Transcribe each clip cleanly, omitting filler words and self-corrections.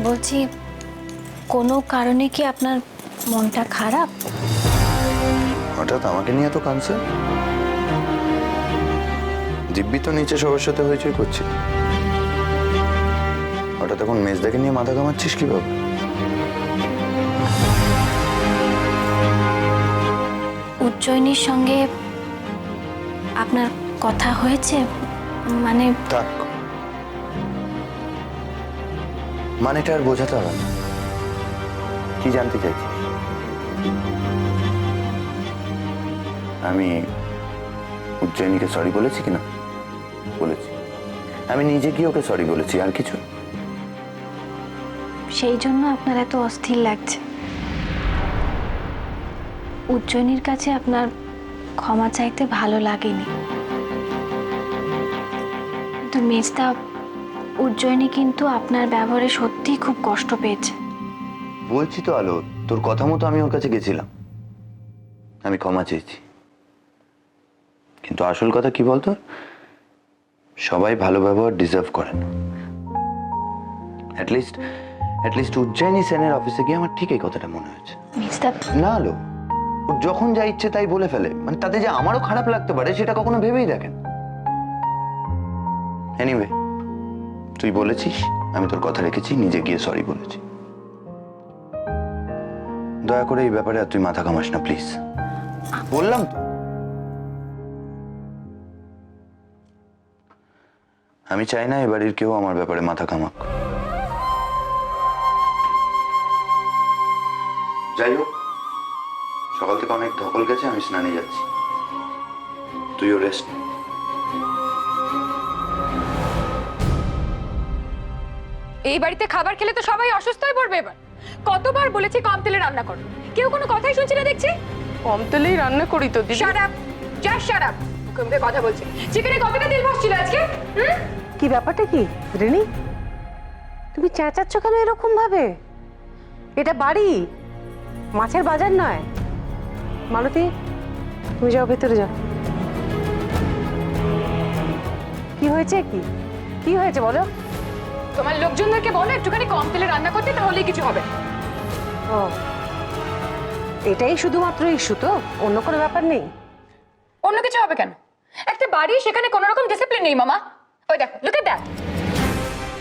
বলছি, কোনো কারণে কি আপনার মনটা খারাপ? হঠাৎ আমাকে নিয়ে এত কনসার্ন? দিব্যি তো নিচে সবার সাথে হইচই করছি, হঠাৎ এখন মেজদাকে নিয়ে মাথা ঘামাচ্ছিস কিভাবে? উজ্জয়িনীর সঙ্গে আপনার কথা হয়েছে? মানে থাক, মানেটা আর বোঝাতে হবে না। কি জানতে চাইছিস? আমি উজ্জয়িনীকে সরি বলেছি কিনা? বলেছি। আমি নিজে কি ওকে সরি বলেছি, আর কিছু? সেই জন্য আপনার এত অস্থির লাগছে। উজ্জয়িনীর কাছে আপনার ক্ষমা চাইতে ভালো লাগেনি, কিন্তু মেজদা, উজ্জয়িনী কিন্তু আপনার ব্যবহারে সত্যিই খুব কষ্ট পেয়েছে। বলছি তো আলো, তোর কথা মতো আমি ওর কাছে গেছিলাম, আমি ক্ষমা চেয়েছি। কিন্তু আসল কথা কি বলতো, সবাই ভালো ব্যবহার ডিজার্ভ করে না। অ্যাটলিস্ট উজ্জয়িনী সেনের অফিসে গিয়ে আমার ঠিক এই কথাটা মনে হয়েছে। মেজদা, না আলো, ও যখন যা ইচ্ছে তাই বলে ফেলে, মানে তাতে যে আমারও খারাপ লাগতে পারে সেটা কখনো ভেবেই দেখেন। এনিওয়ে, তুই বলেছিস, আমি তোর কথা রেখেছি, নিজে গিয়ে সরি বলেছি। দয়া করে এই ব্যাপারে আর তুই মাথা ঘামাস না প্লিজ, বললাম তো। আমি চাই না এ বাড়ির কেউ আমার ব্যাপারে মাথা ঘামাক। যাই হোক, সকাল থেকে অনেক ধকল গেছে, আমি স্নানে যাচ্ছি, তুইও রেস্ট। এই বাড়িতে খাবার খেলে তো সবাই অসুস্থ হয়ে পড়বে এবার। কতবার বলেছি কম তেলে রান্না করো, কেউ কোনো কথাই শুনছি না দেখছি। কম তেলেই রান্না করি তো দিদি। Shut up, just shut up. মুখে মুখে কথা বলছি। চিকেনে কতটা তেল ভাসছিল আজকে? কি ব্যাপারটা কি রেনি? তুমি চেঁচাচ্ছ কেন এরকম ভাবে? এটা বাড়ি, মাছের বাজার নয়। মালতী, তুমি যাও, ভেতরে যাও। কি হয়েছে? কি হয়েছে বলো? তোমার লোকজনদেরকে বলো একটুখানি কম তেলে রান্না করতে, তাহলেই কিছু হবে। ও, এটাই শুধুমাত্র ইস্যু তো, অন্য কোনো ব্যাপার নেই? অন্য কিছু হবে কেন? একটা বাড়ি, সেখানে কোনো রকম ডিসিপ্লিন নেই মামা। ওই দেখো, লুক এট দ্যাট।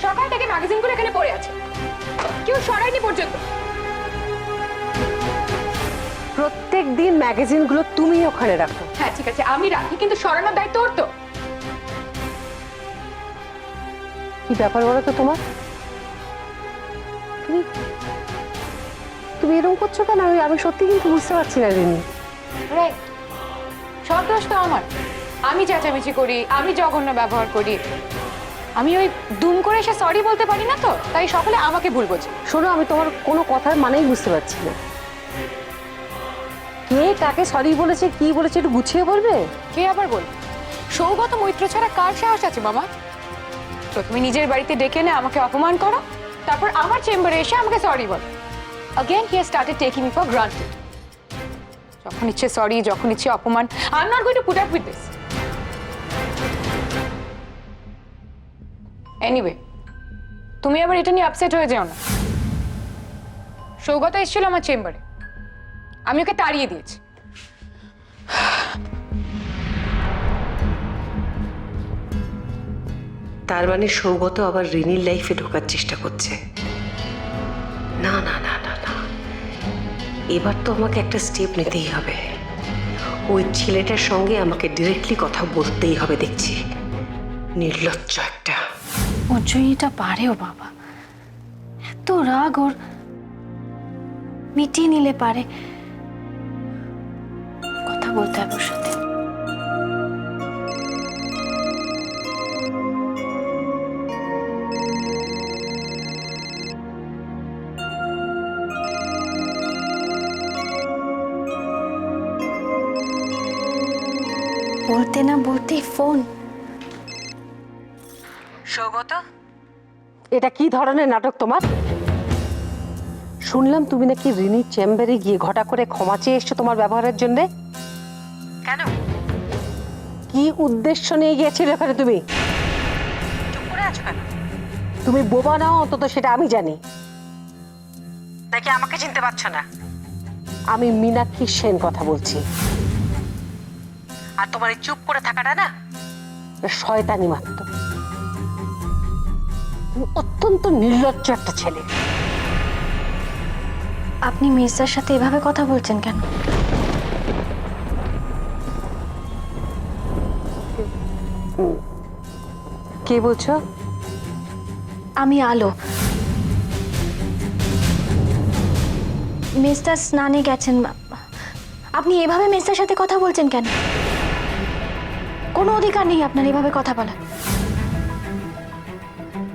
সকাল থেকে ম্যাগাজিনগুলো এখানে পড়ে আছে, কেউ সরায়নি পর্যন্ত। প্রত্যেক দিন ম্যাগাজিনগুলো তুমি ওখানে রাখো। হ্যাঁ ঠিক আছে, আমি রাখি, কিন্তু সরানোর দায়িত্ব ওর তো। কি ব্যাপার বলো তো তোমার? তুমি এরকম করছো কেন? আমি সত্যি কিন্তু বুঝতে পারছি না রিনি। রাইট, সব দোষ তো আমার। আমি চেঁচামেচি করি, আমি জঘন্য ব্যবহার করি, আমি ওই দুম করে এসে সরি বলতে পারি না, তো তাই সকলে আমাকে ভুল বোঝে। শোনো, আমি তোমার কোনো কথার মানেই বুঝতে পারছি না। কে কাকে সরি বলেছে, কি বলেছে, একটু গুছিয়ে বলবে? কে আবার বল? সৌগত মৈত্র ছাড়া কার সাহস আছে মামা? প্রথমে নিজের বাড়িতে ডেকে এনে আমাকে অপমান করো, তারপর আমার চেম্বারে এসে আমাকে sorry ball. Again he has started taking me for granted. যখন ইচ্ছে সরি, যখন ইচ্ছে অপমান। I'm not going to put up with this. Anyway, তুমি আবার এটা নিয়ে আপসেট হয়ে যেও না। সৌগত এসেছিল আমার চেম্বারে, আমি ওকে তাড়িয়ে দিয়েছি। তার মানে সৌগত আবার রিনির লাইফে ঢোকার চেষ্টা করছে? না না না না না, এবার তো আমাকে একটা স্টেপ নিতেই হবে। ওই ছেলেটার সঙ্গে আমাকে ডিরেক্টলি কথা বলতেই হবে দেখছি। নির্লজ্জ একটা। উজ্জয়িনীটা পারেও বাবা, এত রাগ ওর মিটিয়ে নিলে পারে। কথা বলতে হবে ওর সাথে। বলতে না বলতেই ফোন। সৌগত, এটা কি ধরনের নাটক তোমার? শুনলাম তুমি নাকি রিনির চেম্বারে গিয়ে ঘটা করে ক্ষমা চেয়ে এসছো তোমার ব্যবহারের জন্য। কেন? কি উদ্দেশ্য নিয়ে গিয়েছিলে ওখানে তুমি? চুপ করে আছো কেন? তুমি বোবা নাও অন্তত, সেটা আমি জানি। নাকি আমাকে চিনতে পারছো না? আমি মীনাক্ষী সেন কথা বলছি। আর তোমার এই চুপ করে থাকাটা না শয়তানি মাত্র। তুমি অত্যন্ত নির্লজ্জ একটা ছেলে। আপনি মির্জার সাথে এভাবে কথা বলছেন কেন? কে বলছো? আমি আলো। মিস্টার স্নানে গেছেন। আপনি এভাবে মিস্টার সাথে কথা বলছেন কেন? কোনো অধিকার নেই আপনার এভাবে কথা বলার।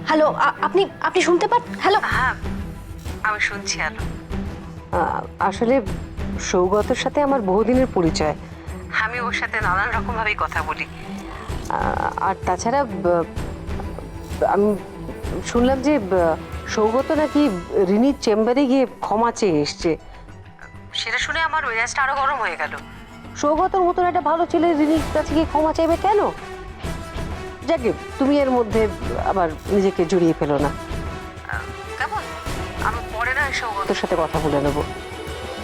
হ্যালো, আপনি আপনি শুনতে পান? হ্যালো। হ্যাঁ, আমি শুনছি। আলো, আসলে সৌগতর সাথে আমার বহুদিনের পরিচয়। আমি ওর সাথে নানান রকম ভাবেই কথা বলি। আর তাছাড়া আমি শুনলাম যে সৌগত নাকি রিনির চেম্বারে গিয়ে ক্ষমা চেয়ে এসছে। সেটা শুনে আমার মেজাজটা আরো গরম হয়ে গেল। সৌগতর মতন একটা ভালো ছেলে রিনির কাছে গিয়ে ক্ষমা চাইবে কেন? যাকে তুমি এর মধ্যে আবার নিজেকে জড়িয়ে ফেলো না, কেমন? আমি পরে না সৌগতর সাথে কথা বলে নেবো।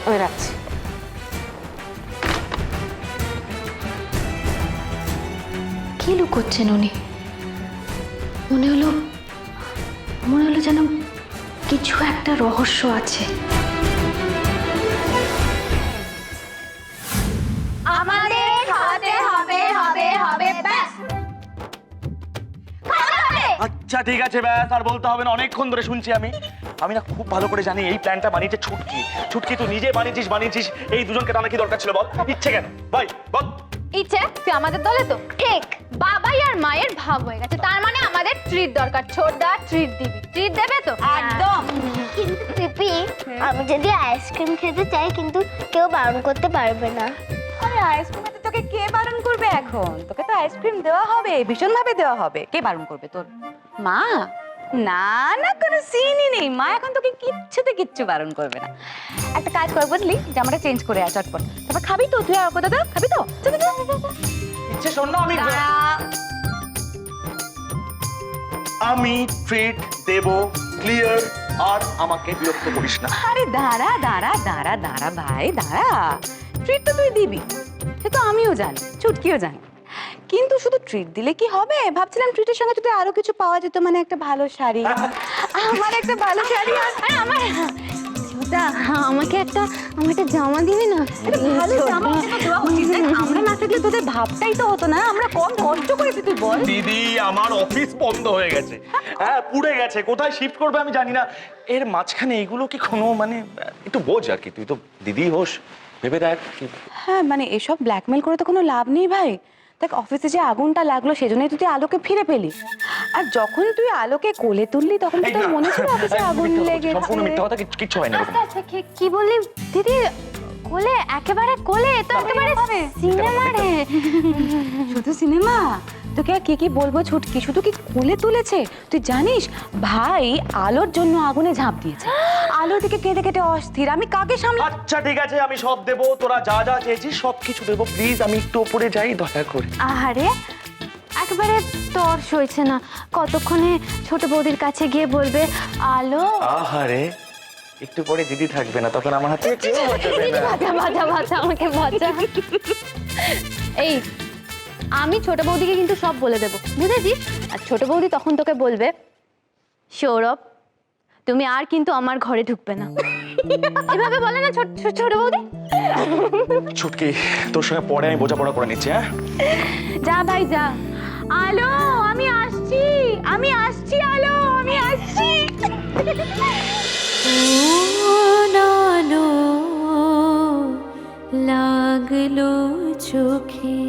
আমি রাখছি। কি লুকোচ্ছেন উনি? মনে হলো যেন কিছু একটা রহস্য আছে। আমাদের খাওয়াতে হবে হবে হবে ব্যাস। আচ্ছা ঠিক আছে, ব্যাস আর বলতে হবে না, অনেকক্ষণ ধরে শুনছি আমি আমি না খুব ভালো করে জানি এই প্ল্যানটা বানিয়েছে ছুটকি। ছুটকি তুই নিজে বানিয়েছিস এই দুজনকে টানা কি দরকার ছিল বল? ইচ্ছে কেন ভাই বল? ইচ্ছে তুই আমাদের দলে তো ঠিক বাবাই আর মায়ের ভাব হয়ে গেছে, তার মানে আমাদের ট্রিট দরকার। ছোটদা ট্রিট দিবি, ট্রিট দেবে তো একদম। কিন্তু পিপি, আমি যদি আইসক্রিম খেতে চাই কিন্তু কেউ বারণ করতে পারবে না। আরে আইসক্রিম খেতে তোকে কে বারণ করবে? এখন তোকে তো আইসক্রিম দেওয়া হবে, ভীষণ ভাবে দেওয়া হবে। কে বারণ করবে? তোর মা? না না, কোনো সিনই নেই। মা এখন তোকে কিচ্ছু বারণ করবে না। একটা কাজ কর বুঝলি, জামাটা চেঞ্জ করে আয় চটপট। তারপর খাবি তো তুই? আর কথা খাবি তো? ইচ্ছে শোন না, আমি ট্রিট দেব, ক্লিয়ার। আর আমাকে বিরক্ত করিস না। আরে দাঁড়া ভাই, দাঁড়া। ট্রিট তো তুই দিবি, সে তো আমিও জানি, ছুটকিও জানি। কিন্তু শুধু ট্রিট দিলে কি হবে? ভাবছিলাম ট্রিটের সঙ্গে যদি আরো কিছু পাওয়া যেত, মানে একটা ভালো শাড়ি। আমার একটা ভালো শাড়ি আর আমার আমাকে একটা জামা দিবি না? ভালো জামা তো দেওয়া উচিত। আমরা না থাকলে তোদের ভাবটাই তো হতো না। আমরা কম কষ্ট করেছি, তুই বল। দিদি, আমার অফিস বন্ধ হয়ে গেছে, হ্যাঁ পুড়ে গেছে। কোথায় শিফট করবে আমি জানি না। এর মাঝখানে এগুলো কি কোনো মানে একটু বোঝ আর কি, তুই তো দিদি হোস, ভেবে দেখ। হ্যাঁ মানে এসব ব্ল্যাকমেল করে তো কোনো লাভ নেই ভাই। দেখ অফিসে যে আগুনটা লাগলো সেজন্যই তুই আলোকে ফিরে পেলি। আর যখন তুই আলোকে কোলে তুললি তখন তো তোর মনে ছিল অফিসে আগুন লেগেছে। সম্পূর্ণ মিথ্যা কথা, কিচ্ছু হয়নি। আচ্ছা কি বললি দিদি? কোলে, একেবারে কোলে, তো একেবারে সিনেমা রে। শুধু সিনেমা? তোকে আর কি বলবো ছুটকি, শুধু কি কোলে তুলেছে? তুই জানিস ভাই আলোর জন্য আগুনে ঝাঁপ দিয়েছে। আলোর দিকে কেঁদে কেটে অস্থির। আমি কাকে সামলা? আচ্ছা ঠিক আছে, আমি সব দেবো, তোরা যা যা চেয়েছিস সব কিছু দেবো। প্লিজ আমি একটু উপরে যাই দয়া করে। আহারে একেবারে তর সইছে না। কতক্ষণে ছোট বৌদির কাছে গিয়ে বলবে আলো। আহারে একটু পরে দিদি থাকবে না, তখন আমার হাতে কেউ বাঁচাবে না। বাজা আমাকে বাজা। এই আমি ছোট বৌদিকে কিন্তু সব বলে দেবো, বুঝেছিস? আর ছোট বৌদি তখন তোকে বলবে সৌরভ তুমি আর কিন্তু আমার ঘরে ঢুকবে না। এভাবে বলে না ছোট বৌদি? ছুটকি, তোর সঙ্গে পরে আমি বোঝাপড়া করে নিচ্ছি। হ্যাঁ যা ভাই যা। আলো আমি আসছি আলো, আমি আসছি। লাগলো চোখে